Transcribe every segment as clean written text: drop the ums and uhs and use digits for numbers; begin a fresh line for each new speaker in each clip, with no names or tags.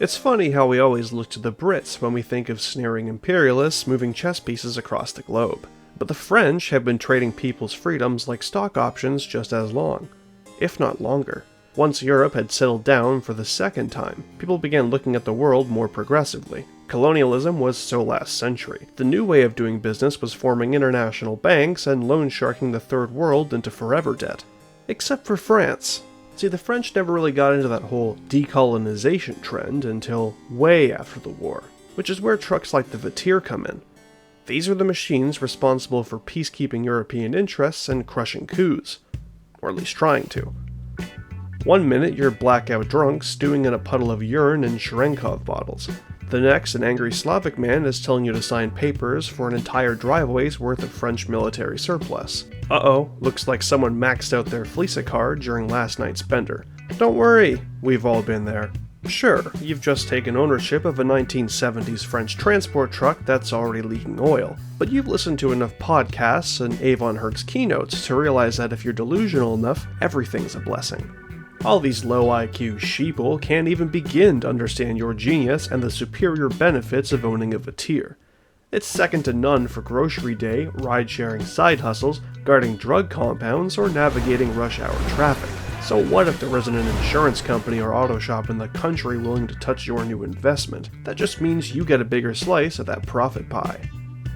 It's funny how we always look to the Brits when we think of sneering imperialists moving chess pieces across the globe. But the French have been trading people's freedoms like stock options just as long, if not longer. Once Europe had settled down for the second time, people began looking at the world more progressively. Colonialism was so last century. The new way of doing business was forming international banks and loan sharking the third world into forever debt. Except for France. See, the French never really got into that whole decolonization trend until way after the war, which is where trucks like the Vetir come in. These are the machines responsible for peacekeeping European interests and crushing coups. Or at least trying to. One minute you're blackout drunk stewing in a puddle of urine and Cherenkov bottles. The next, an angry Slavic man is telling you to sign papers for an entire driveway's worth of French military surplus. Uh-oh, looks like someone maxed out their Fleeca card during last night's bender. Don't worry, we've all been there. Sure, you've just taken ownership of a 1970s French transport truck that's already leaking oil, but you've listened to enough podcasts and Avon Herc's keynotes to realize that if you're delusional enough, everything's a blessing. All these low IQ sheeple can't even begin to understand your genius and the superior benefits of owning a Vetir. It's second to none for grocery day, ride-sharing side hustles, guarding drug compounds, or navigating rush hour traffic. So what if there isn't an insurance company or auto shop in the country willing to touch your new investment? That just means you get a bigger slice of that profit pie.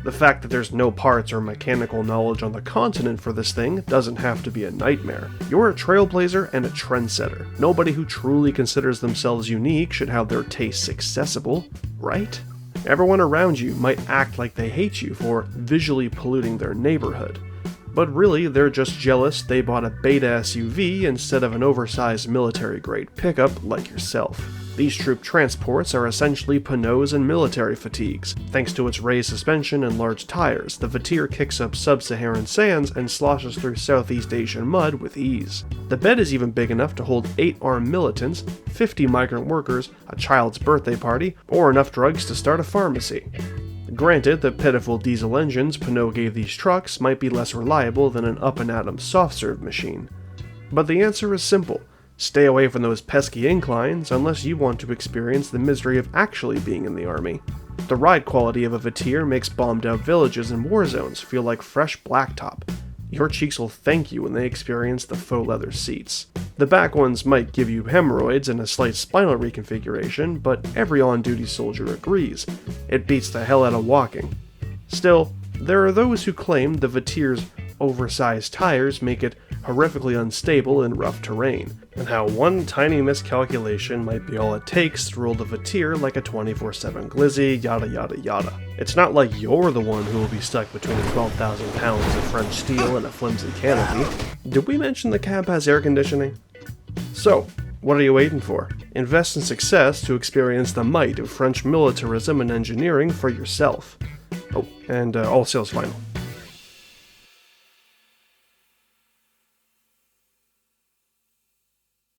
The fact that there's no parts or mechanical knowledge on the continent for this thing doesn't have to be a nightmare. You're a trailblazer and a trendsetter. Nobody who truly considers themselves unique should have their tastes accessible, right? Everyone around you might act like they hate you for visually polluting their neighborhood. But really, they're just jealous they bought a beta SUV instead of an oversized military-grade pickup like yourself. These troop transports are essentially panots and military fatigues. Thanks to its raised suspension and large tires, the Vetir kicks up sub-Saharan sands and sloshes through Southeast Asian mud with ease. The bed is even big enough to hold 8 armed militants, 50 migrant workers, a child's birthday party, or enough drugs to start a pharmacy. Granted, the pitiful diesel engines Pinot gave these trucks might be less reliable than an up-and-atom soft-serve machine. But the answer is simple. Stay away from those pesky inclines unless you want to experience the misery of actually being in the army. The ride quality of a Vetir makes bombed-out villages and war zones feel like fresh blacktop. Your cheeks will thank you when they experience the faux leather seats. The back ones might give you hemorrhoids and a slight spinal reconfiguration, but every on-duty soldier agrees. It beats the hell out of walking. Still, there are those who claim the Vetir's oversized tires make it horrifically unstable in rough terrain, and how one tiny miscalculation might be all it takes to roll the Vetir like a 24/7 glizzy, yada yada yada. It's not like you're the one who will be stuck between 12,000 pounds of French steel and a flimsy canopy. Did we mention the cab has air conditioning? So, what are you waiting for? Invest in success to experience the might of French militarism and engineering for yourself. Oh, and all sales final.